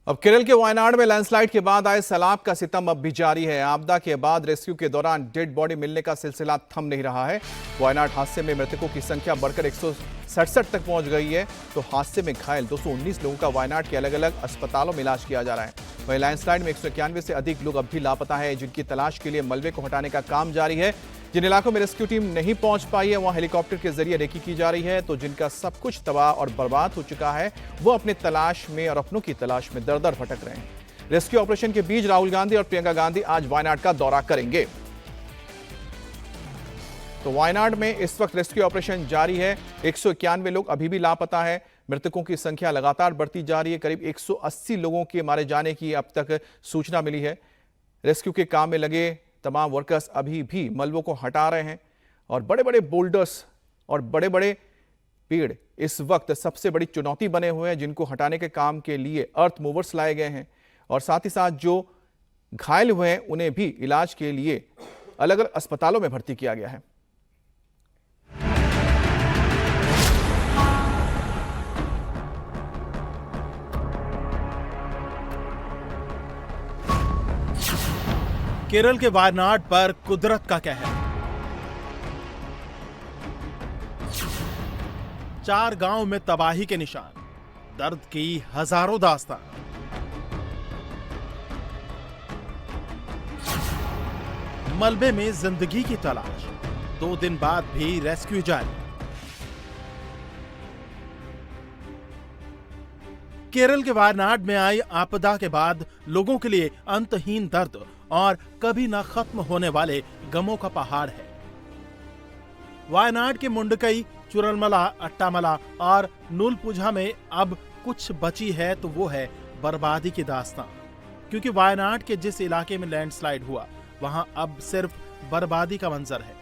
अब केरल के वायनाड में लैंडस्लाइड के बाद आए सैलाब का सितम अब भी जारी है। आपदा के बाद रेस्क्यू के दौरान डेड बॉडी मिलने का सिलसिला थम नहीं रहा है। वायनाड हादसे में मृतकों की संख्या बढ़कर 167 तक पहुंच गई है, तो हादसे में घायल 219 लोगों का वायनाड के अलग अलग अस्पतालों में इलाज किया जा रहा है। वहीं लैंडस्लाइड में 191 से अधिक लोग अब भी लापता है, जिनकी तलाश के लिए मलबे को हटाने का काम जारी है। जिन इलाकों में रेस्क्यू टीम नहीं पहुंच पाई है, वहां हेलीकॉप्टर के जरिए रेकी की जा रही है, तो जिनका सब कुछ तबाह और बर्बाद हो चुका है, वो अपने तलाश में और अपनों की तलाश में दर दर भटक रहे हैं। रेस्क्यू ऑपरेशन के बीच राहुल गांधी और प्रियंका गांधी आज वायनाड का दौरा करेंगे। तो वायनाड में इस वक्त रेस्क्यू ऑपरेशन जारी है। 191 लोग अभी भी लापता है। मृतकों की संख्या लगातार बढ़ती जा रही है। करीब 180 लोगों के मारे जाने की अब तक सूचना मिली है। रेस्क्यू के काम में लगे तमाम वर्कर्स अभी भी मलबों को हटा रहे हैं और बड़े बड़े बोल्डर्स और बड़े बड़े पेड़ इस वक्त सबसे बड़ी चुनौती बने हुए हैं, जिनको हटाने के काम के लिए अर्थ मूवर्स लाए गए हैं और साथ ही साथ जो घायल हुए हैं उन्हें भी इलाज के लिए अलग अलग अस्पतालों में भर्ती किया गया है। केरल के वायनाड पर कुदरत का कहर। 4 गांव में तबाही के निशान, दर्द की हजारों दास्तान। मलबे में जिंदगी की तलाश, 2 दिन बाद भी रेस्क्यू जारी। केरल के वायनाड में आई आपदा के बाद लोगों के लिए अंतहीन दर्द और कभी न खत्म होने वाले गमों का पहाड़ है। वायनाड के मुंडकई, चुरलमला, अट्टामला और नूलपुझा में अब कुछ बची है तो वो है बर्बादी की दास्तां। क्योंकि वायनाड के जिस इलाके में लैंडस्लाइड हुआ वहां अब सिर्फ बर्बादी का मंजर है।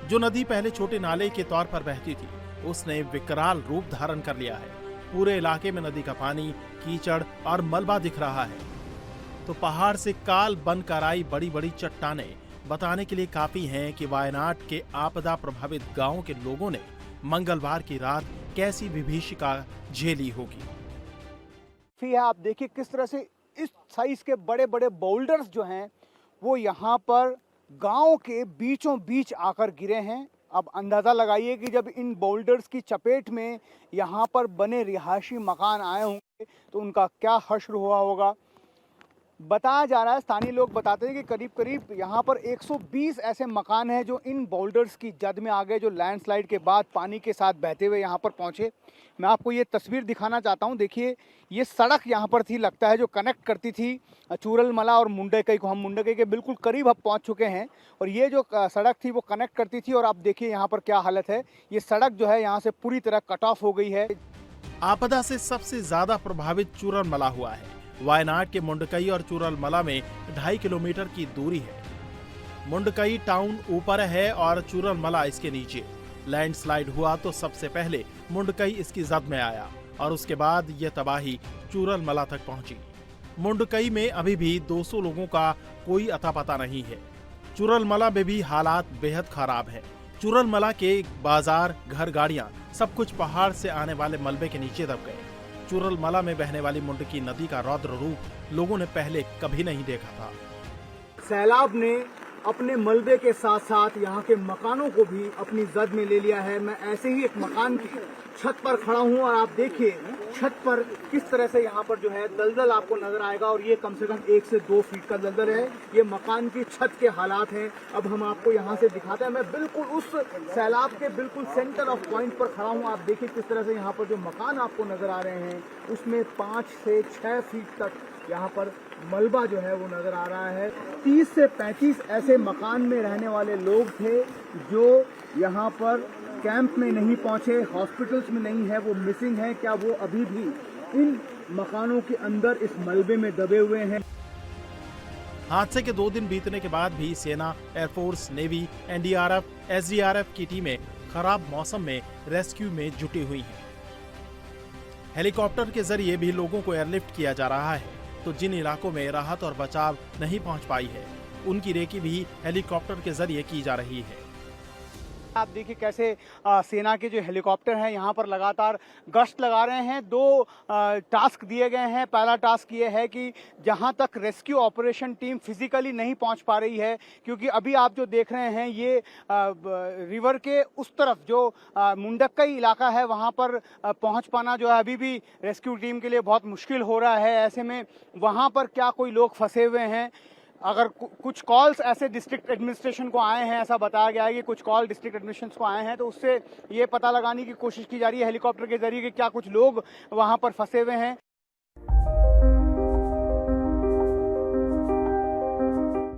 जो नदी पहले छोटे नाले के तौर पर बहती थी, उसने विकराल रूप धारण कर लिया है। पूरे इलाके में नदी का पानी, कीचड़ और मलबा दिख रहा है। तो पहाड़ से काल बनकर आई बड़ी बड़ी चट्टानें बताने के लिए काफी हैं कि वायनाड के आपदा प्रभावित गांवों के लोगों ने मंगलवार की रात कैसी विभीषिका झेली होगी। आप देखिए किस तरह से इस साइज के बड़े बड़े बोल्डर्स जो हैं वो यहाँ पर गांव के बीचों बीच आकर गिरे हैं। अब अंदाज़ा लगाइए कि जब इन बोल्डर्स की चपेट में यहाँ पर बने रिहायशी मकान आए होंगे तो उनका क्या हश्र हुआ होगा। बताया जा रहा है, स्थानीय लोग बताते हैं कि करीब करीब यहाँ पर 120 ऐसे मकान हैं जो इन बोल्डर्स की जद में आ गए, जो लैंडस्लाइड के बाद पानी के साथ बहते हुए यहाँ पर पहुँचे। मैं आपको ये तस्वीर दिखाना चाहता हूँ। देखिए, ये सड़क यहाँ पर थी, लगता है, जो कनेक्ट करती थी चूरलमला और मुंडकई को। हम मुंडकई के बिल्कुल करीब अब पहुँच चुके हैं और ये जो सड़क थी वो कनेक्ट करती थी। और आप देखिए यहाँ पर क्या हालत है। ये सड़क जो है यहाँ से पूरी तरह कट ऑफ हो गई है। आपदा से सबसे ज्यादा प्रभावित चूरलमला हुआ है। वायनाड के मुंडकई और चूरलमला में 2.5 किलोमीटर की दूरी है। मुंडकई टाउन ऊपर है और चूरलमला इसके नीचे। लैंडस्लाइड हुआ तो सबसे पहले मुंडकई इसकी जद में आया और उसके बाद यह तबाही चूरलमला तक पहुंची। मुंडकई में अभी भी 200 लोगों का कोई अता पता नहीं है। चूरलमला में भी हालात बेहद खराब है। चूरलमला के बाजार, घर, गाड़ियां सब कुछ पहाड़ से आने वाले मलबे के नीचे दब गए। चूरलमला में बहने वाली मुंडकी नदी का रौद्र रूप लोगों ने पहले कभी नहीं देखा था। सैलाब ने अपने मलबे के साथ साथ यहाँ के मकानों को भी अपनी जद में ले लिया है। मैं ऐसे ही एक मकान की छत पर खड़ा हूँ और आप देखिए छत पर किस तरह से यहाँ पर जो है दलदल आपको नजर आएगा और ये कम से कम 1 से 2 फीट का दलदल है। ये मकान की छत के हालात हैं। अब हम आपको यहाँ से दिखाते हैं। मैं बिल्कुल उस सैलाब के बिल्कुल सेंटर ऑफ पॉइंट पर खड़ा हूँ। आप देखिए किस तरह से यहाँ पर जो मकान आपको नजर आ रहे हैं उसमें 5 से 6 फीट तक यहाँ पर मलबा जो है वो नजर आ रहा है। 30 से 35 ऐसे मकान में रहने वाले लोग थे जो यहाँ पर कैंप में नहीं पहुंचे, हॉस्पिटल्स में नहीं है, वो मिसिंग है। क्या वो अभी भी इन मकानों के अंदर इस मलबे में दबे हुए हैं? हादसे के 2 दिन बीतने के बाद भी सेना, एयरफोर्स, नेवी, एनडीआरएफ, एसडीआरएफ की टीमें खराब मौसम में रेस्क्यू में जुटी हुई हैं। हेलीकॉप्टर के जरिए भी लोगों को एयरलिफ्ट किया जा रहा है। तो जिन इलाकों में राहत और बचाव नहीं पहुंच पाई है, उनकी रेकी भी हेलीकॉप्टर के जरिए की जा रही है। आप देखिए कैसे सेना के जो हेलीकॉप्टर हैं यहाँ पर लगातार गश्त लगा रहे हैं। दो टास्क दिए गए हैं। पहला टास्क ये है कि जहाँ तक रेस्क्यू ऑपरेशन टीम फिजिकली नहीं पहुँच पा रही है, क्योंकि अभी आप जो देख रहे हैं ये रिवर के उस तरफ जो मुंडक्कई इलाका है वहाँ पर पहुँच पाना जो है अभी भी रेस्क्यू टीम के लिए बहुत मुश्किल हो रहा है। ऐसे में वहाँ पर क्या कोई लोग फंसे हुए हैं? अगर कुछ कॉल्स ऐसे डिस्ट्रिक्ट एडमिनिस्ट्रेशन को आए हैं, ऐसा बताया गया है कि कुछ कॉल डिस्ट्रिक्ट एडमिनिस्ट्रेशन को आए हैं, तो उससे ये पता लगाने की कोशिश की जा रही है हेलीकॉप्टर के जरिए कि क्या कुछ लोग वहां पर फंसे हुए हैं।